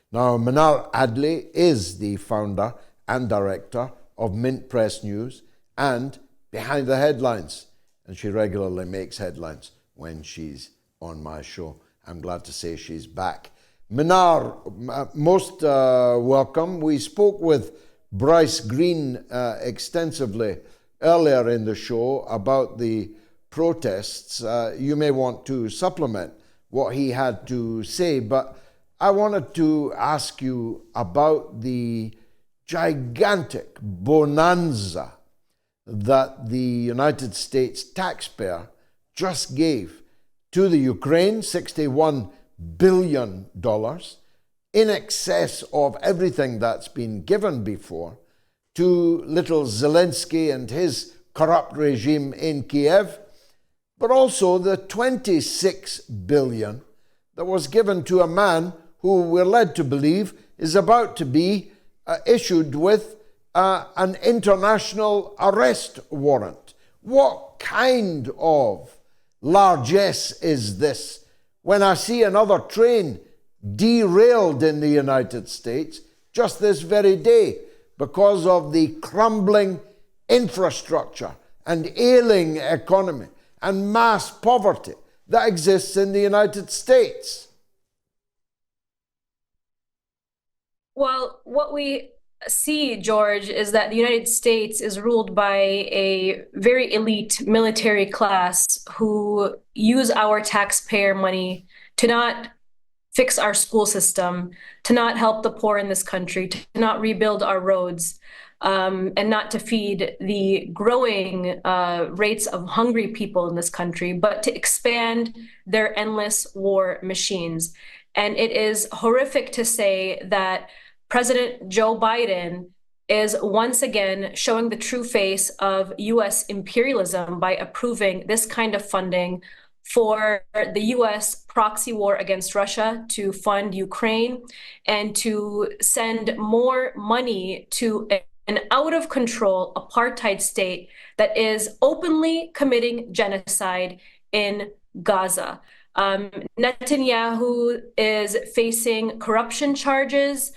Now, Mnar Adley is the founder and director of Mint Press News and Behind the Headlines, and she regularly makes headlines when she's on my show. I'm glad to say she's back. Mnar, most welcome. We spoke with Bryce Green extensively earlier in the show about the protests. You may want to supplement what he had to say, but I wanted to ask you about the gigantic bonanza that the United States taxpayer just gave to the Ukraine, $61 billion, in excess of everything that's been given before to little Zelensky and his corrupt regime in Kiev, but also the $26 billion that was given to a man who we're led to believe is about to be issued with an international arrest warrant. What kind of largesse is this? When I see another train derailed in the United States just this very day because of the crumbling infrastructure and ailing economy and mass poverty that exists in the United States. Well, what we see, George, is that the United States is ruled by a very elite military class who use our taxpayer money to not fix our school system, to not help the poor in this country, to not rebuild our roads, and not to feed the growing rates of hungry people in this country, but to expand their endless war machines. And it is horrific to say that President Joe Biden is once again showing the true face of U.S. imperialism by approving this kind of funding for the U.S. proxy war against Russia, to fund Ukraine, and to send more money to an out-of-control apartheid state that is openly committing genocide in Gaza. Netanyahu is facing corruption charges.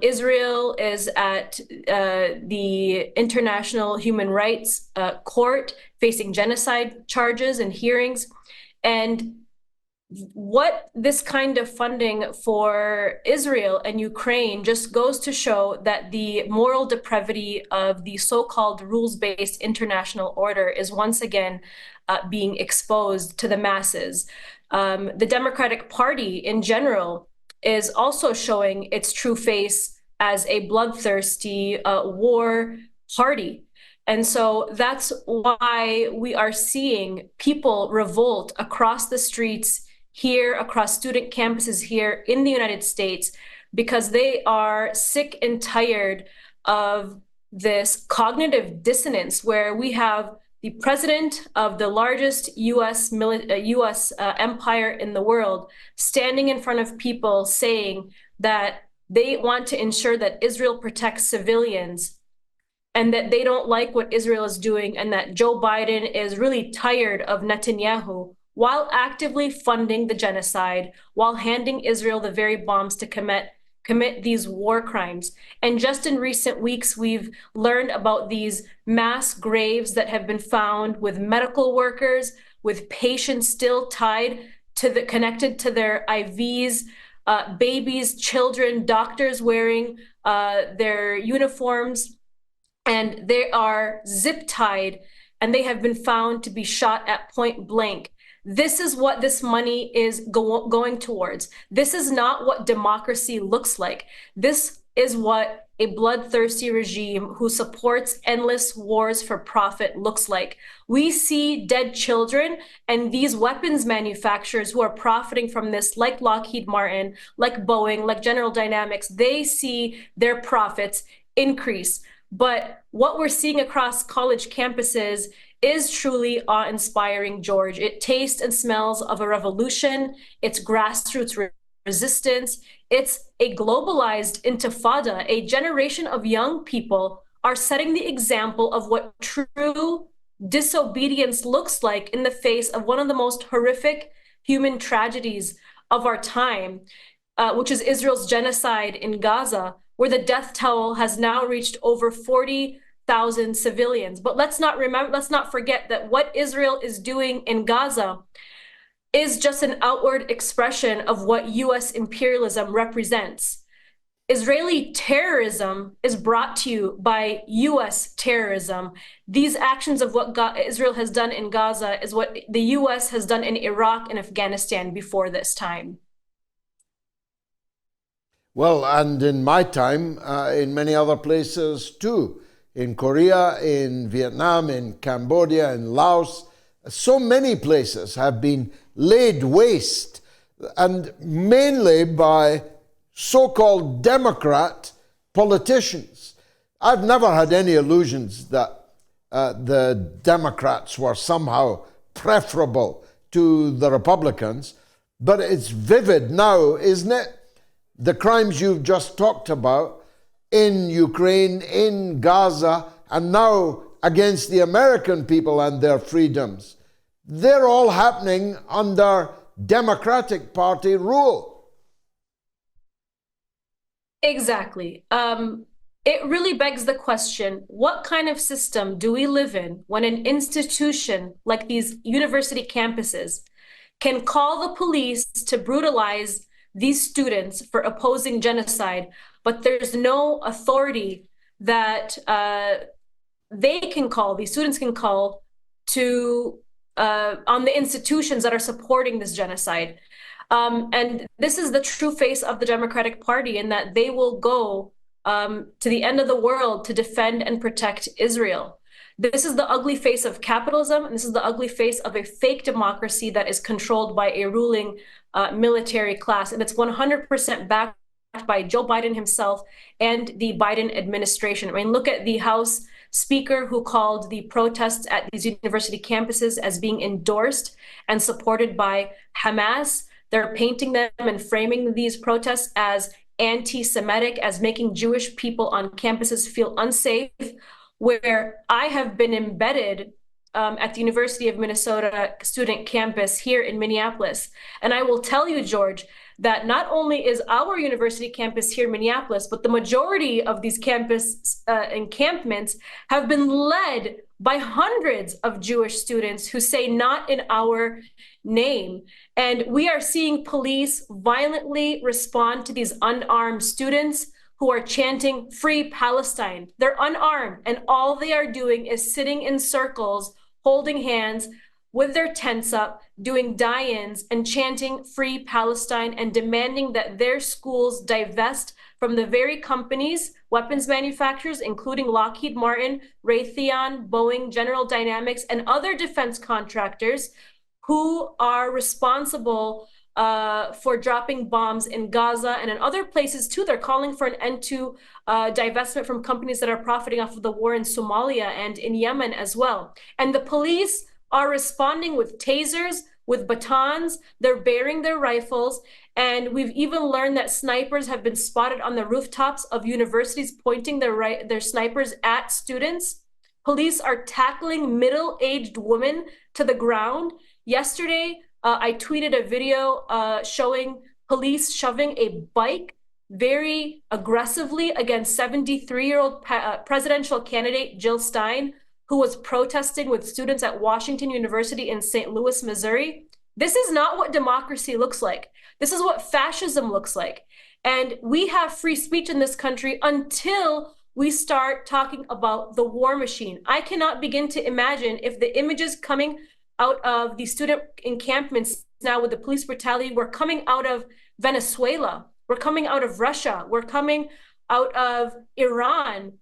Israel is at the International Human Rights Court facing genocide charges and hearings. And what this kind of funding for Israel and Ukraine just goes to show that the moral depravity of the so-called rules-based international order is once again being exposed to the masses. The Democratic Party in general is also showing its true face as a bloodthirsty war party. And so that's why we are seeing people revolt across the streets here, across student campuses here in the United States, because they are sick and tired of this cognitive dissonance where we have the president of the largest US empire in the world standing in front of people saying that they want to ensure that Israel protects civilians and that they don't like what Israel is doing, and that Joe Biden is really tired of Netanyahu, while actively funding the genocide, while handing Israel the very bombs to commit these war crimes. And just in recent weeks, we've learned about these mass graves that have been found with medical workers, with patients still tied to connected to their IVs, babies, children, doctors wearing their uniforms, and they are zip tied, and they have been found to be shot at point blank. This is what this money is going towards. This is not what democracy looks like. This is what a bloodthirsty regime who supports endless wars for profit looks like. We see dead children, and these weapons manufacturers who are profiting from this, like Lockheed Martin, like Boeing, like General Dynamics, they see their profits increase. But what we're seeing across college campuses is truly awe-inspiring, George. It tastes and smells of a revolution. It's grassroots resistance. It's a globalized intifada. A generation of young people are setting the example of what true disobedience looks like in the face of one of the most horrific human tragedies of our time. which is Israel's genocide in Gaza, where the death toll has now reached over 40,000 civilians. But let's not forget that what Israel is doing in Gaza is just an outward expression of what US imperialism represents. Israeli terrorism is brought to you by US terrorism. These actions of what Israel has done in Gaza is what the US has done in Iraq and Afghanistan before this time. Well, and in my time, in many other places too, in Korea, in Vietnam, in Cambodia, in Laos, so many places have been laid waste, and mainly by so-called Democrat politicians. I've never had any illusions that the Democrats were somehow preferable to the Republicans, but it's vivid now, isn't it? The crimes you've just talked about in Ukraine, in Gaza, and now against the American people and their freedoms. They're all happening under Democratic Party rule. Exactly. It really begs the question, what kind of system do we live in when an institution like these university campuses can call the police to brutalize these students for opposing genocide, but there's no authority that these students can call to on the institutions that are supporting this genocide. And this is the true face of the Democratic Party, in that they will go to the end of the world to defend and protect Israel. This is the ugly face of capitalism, and this is the ugly face of a fake democracy that is controlled by a ruling military class. And it's 100% backed by Joe Biden himself and the Biden administration. I mean, look at the House Speaker who called the protests at these university campuses as being endorsed and supported by Hamas. They're painting them and framing these protests as anti-Semitic, as making Jewish people on campuses feel unsafe, where I have been embedded at the University of Minnesota student campus here in Minneapolis. And I will tell you, George, that not only is our university campus here in Minneapolis, but the majority of these campus encampments have been led by hundreds of Jewish students who say not in our name. And we are seeing police violently respond to these unarmed students who are chanting "Free Palestine." They're unarmed, and all they are doing is sitting in circles, holding hands with their tents up, doing die-ins and chanting "Free Palestine" and demanding that their schools divest from the very companies, weapons manufacturers, including Lockheed Martin, Raytheon, Boeing, General Dynamics, and other defense contractors who are responsible for dropping bombs in Gaza and in other places too. They're calling for an end to divestment from companies that are profiting off of the war in Somalia and in Yemen as well. And the police are responding with tasers, with batons. They're bearing their rifles. And we've even learned that snipers have been spotted on the rooftops of universities pointing their snipers at students. Police are tackling middle-aged women to the ground. Yesterday, I tweeted a video showing police shoving a bike very aggressively against 73-year-old presidential candidate Jill Stein, who was protesting with students at Washington University in St. Louis, Missouri. This is not what democracy looks like. This is what fascism looks like. And we have free speech in this country until we start talking about the war machine. I cannot begin to imagine if the images coming out of the student encampments now with the police brutality were coming out of Venezuela, we're coming out of Russia, we're coming out of Iran.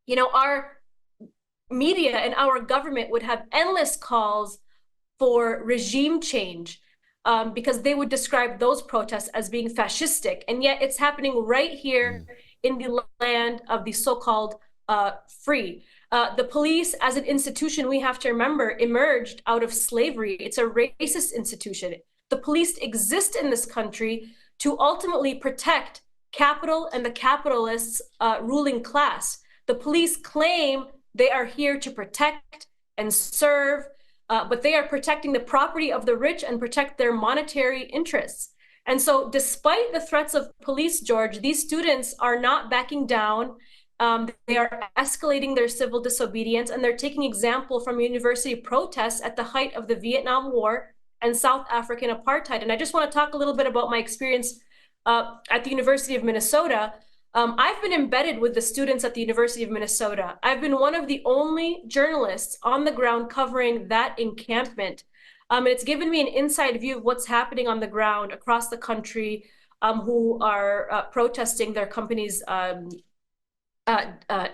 You know, our media and our government would have endless calls for regime change because they would describe those protests as being fascistic. And yet it's happening right here in the land of the so-called free. The police as an institution, we have to remember, emerged out of slavery. It's a racist institution. The police exist in this country to ultimately protect capital and the capitalists' ruling class. The police claim they are here to protect and serve, but they are protecting the property of the rich and protect their monetary interests. And so despite the threats of police, George, these students are not backing down. They are escalating their civil disobedience, and they're taking example from university protests at the height of the Vietnam War and South African apartheid. And I just want to talk a little bit about my experience at the University of Minnesota. I've been embedded with the students at the University of Minnesota. I've been one of the only journalists on the ground covering that encampment. And it's given me an inside view of what's happening on the ground across the country, who are protesting their companies'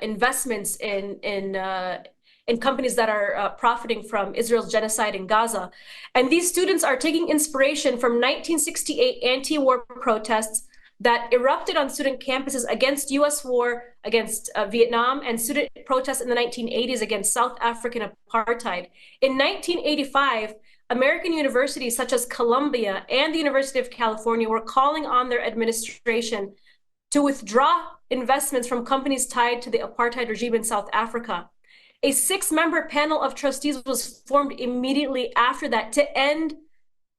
investments in companies that are profiting from Israel's genocide in Gaza. And these students are taking inspiration from 1968 anti-war protests that erupted on student campuses against US war, against Vietnam, and student protests in the 1980s against South African apartheid. In 1985, American universities such as Columbia and the University of California were calling on their administration to withdraw investments from companies tied to the apartheid regime in South Africa. A 6-member panel of trustees was formed immediately after that to end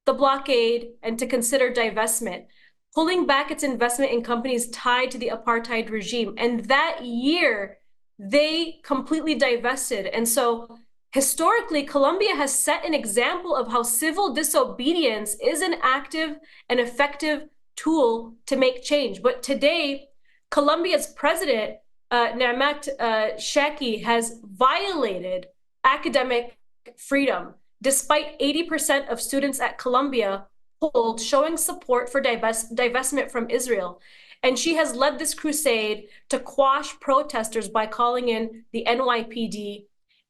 the blockade and to consider divestment, pulling back its investment in companies tied to the apartheid regime. And that year, they completely divested. And so historically, Colombia has set an example of how civil disobedience is an active and effective tool to make change. But today, Colombia's president, Namat Shaki, has violated academic freedom, despite 80% of students at Columbia polled showing support for divestment from Israel. And she has led this crusade to quash protesters by calling in the NYPD.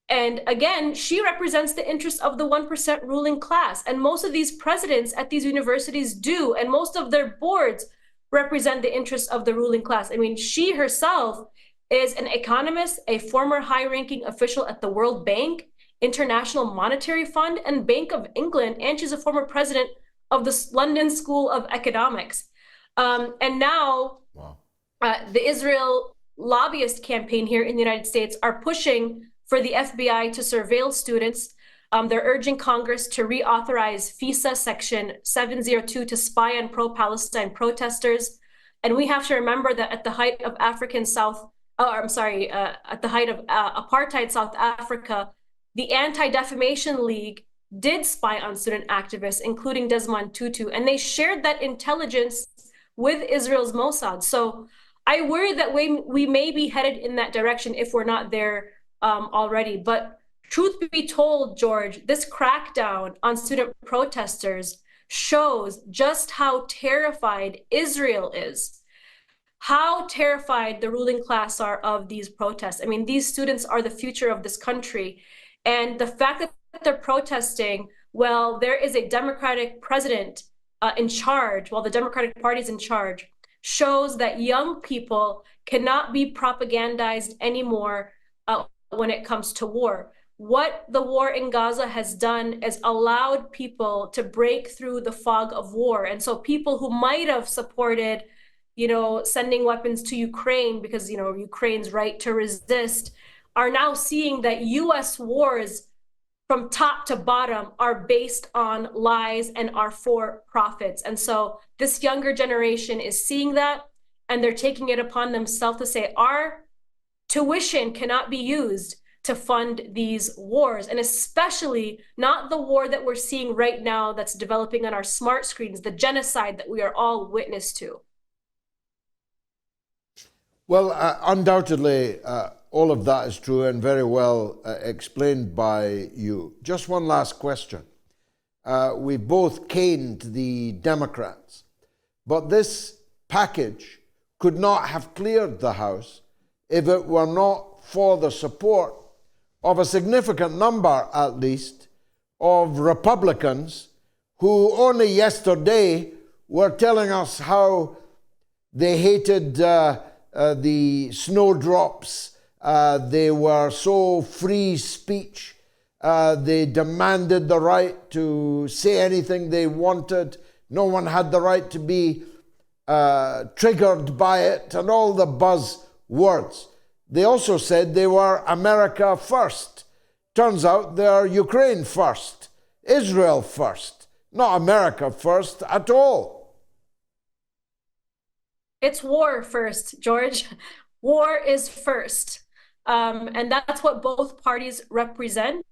And again, she represents the interests of the 1% ruling class. And most of these presidents at these universities do, and most of their boards represent the interests of the ruling class. I mean, she herself is an economist, a former high-ranking official at the World Bank, International Monetary Fund, and Bank of England, and she's a former president of the London School of Economics. And now the Israel lobbyist campaign here in the United States are pushing for the FBI to surveil students. They're urging Congress to reauthorize FISA Section 702 to spy on pro-Palestine protesters. And we have to remember that at the height of at the height of apartheid South Africa, the Anti-Defamation League did spy on student activists, including Desmond Tutu, and they shared that intelligence with Israel's Mossad. So I worry that we may be headed in that direction if we're not there already. But truth be told, George, this crackdown on student protesters shows just how terrified Israel is, how terrified the ruling class are of these protests. I mean, these students are the future of this country. And the fact that they're protesting, well, there is a Democratic president in charge, while the Democratic Party is in charge, shows that young people cannot be propagandized anymore when it comes to war. What the war in Gaza has done is allowed people to break through the fog of war. And so people who might have supported, sending weapons to Ukraine because, Ukraine's right to resist, are now seeing that US wars from top to bottom are based on lies and are for profits. And so this younger generation is seeing that, and they're taking it upon themselves to say, our tuition cannot be used to fund these wars, and especially not the war that we're seeing right now that's developing on our smart screens, the genocide that we are all witness to. Well, undoubtedly, all of that is true and very well explained by you. Just one last question. We both caned the Democrats, but this package could not have cleared the House if it were not for the support of a significant number, at least, of Republicans who only yesterday were telling us how they hated the snowdrops. They were so free speech. They demanded the right to say anything they wanted. No one had the right to be triggered by it, and all the buzzwords. They also said they were America first. Turns out they're Ukraine first, Israel first, not America first at all. It's war first, George. War is first. And that's what both parties represent.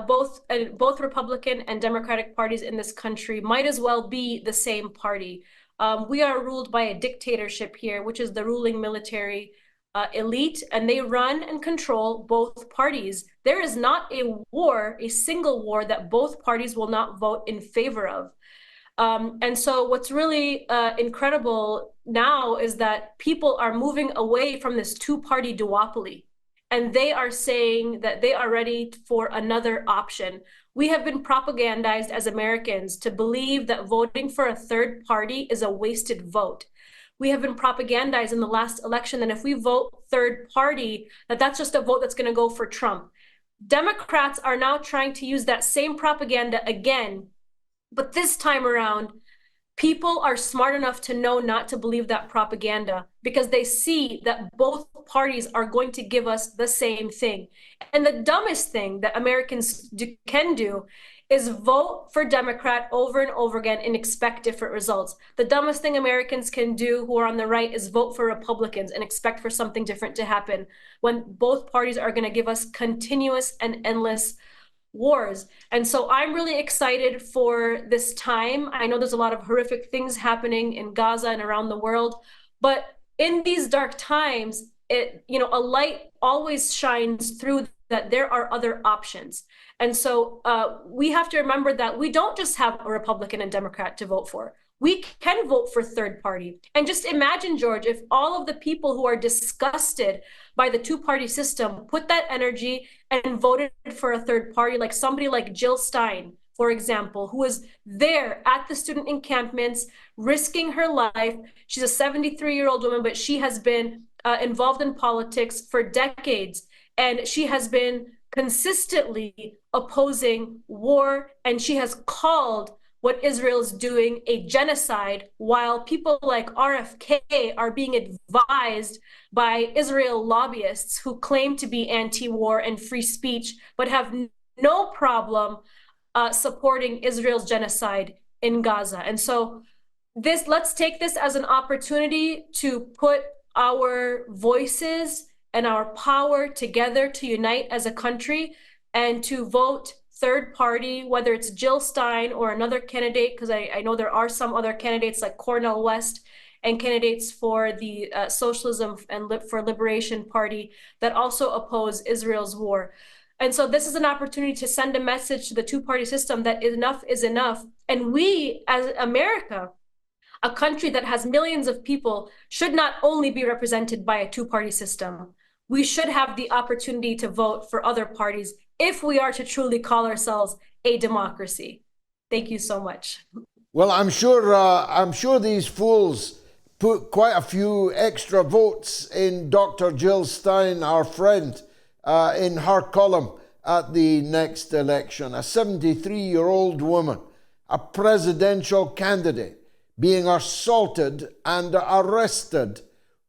Both Republican and Democratic parties in this country might as well be the same party. We are ruled by a dictatorship here, which is the ruling military elite, and they run and control both parties. There is not a war, a single war, that both parties will not vote in favor of. And so what's really incredible now is that people are moving away from this two-party duopoly, and they are saying that they are ready for another option. We have been propagandized as Americans to believe that voting for a third party is a wasted vote. We have been propagandized in the last election that if we vote third party, that's just a vote that's going to go for Trump. Democrats are now trying to use that same propaganda again, but this time around, people are smart enough to know not to believe that propaganda because they see that both parties are going to give us the same thing. And the dumbest thing that Americans can do is vote for Democrat over and over again and expect different results. The dumbest thing Americans can do who are on the right is vote for Republicans and expect for something different to happen when both parties are going to give us continuous and endless wars. And so I'm really excited for this time. I know there's a lot of horrific things happening in Gaza and around the world, but in these dark times, a light always shines through that there are other options. And so we have to remember that we don't just have a Republican and Democrat to vote for. We can vote for third party. And just imagine, George, if all of the people who are disgusted by the two-party system put that energy and voted for a third party, like somebody like Jill Stein, for example, who was there at the student encampments, risking her life. She's a 73-year-old woman, but she has been involved in politics for decades. And she has been consistently opposing war, and she has called what Israel's doing a genocide, while people like RFK are being advised by Israel lobbyists who claim to be anti-war and free speech, but have no problem supporting Israel's genocide in Gaza. And so let's take this as an opportunity to put our voices and our power together to unite as a country and to vote third party, whether it's Jill Stein or another candidate, because I know there are some other candidates like Cornel West and candidates for the Socialism and for Liberation Party that also oppose Israel's war. And so this is an opportunity to send a message to the two-party system that enough is enough. And we, as America, a country that has millions of people, should not only be represented by a two-party system. We should have the opportunity to vote for other parties if we are to truly call ourselves a democracy. Thank you so much. Well, I'm sure these fools put quite a few extra votes in Dr. Jill Stein, our friend, in her column at the next election. A 73-year-old woman, a presidential candidate, being assaulted and arrested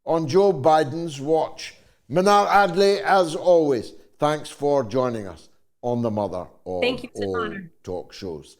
on Joe Biden's watch. Mnar Adley, as always, thanks for joining us on the Mother of All Talk Shows.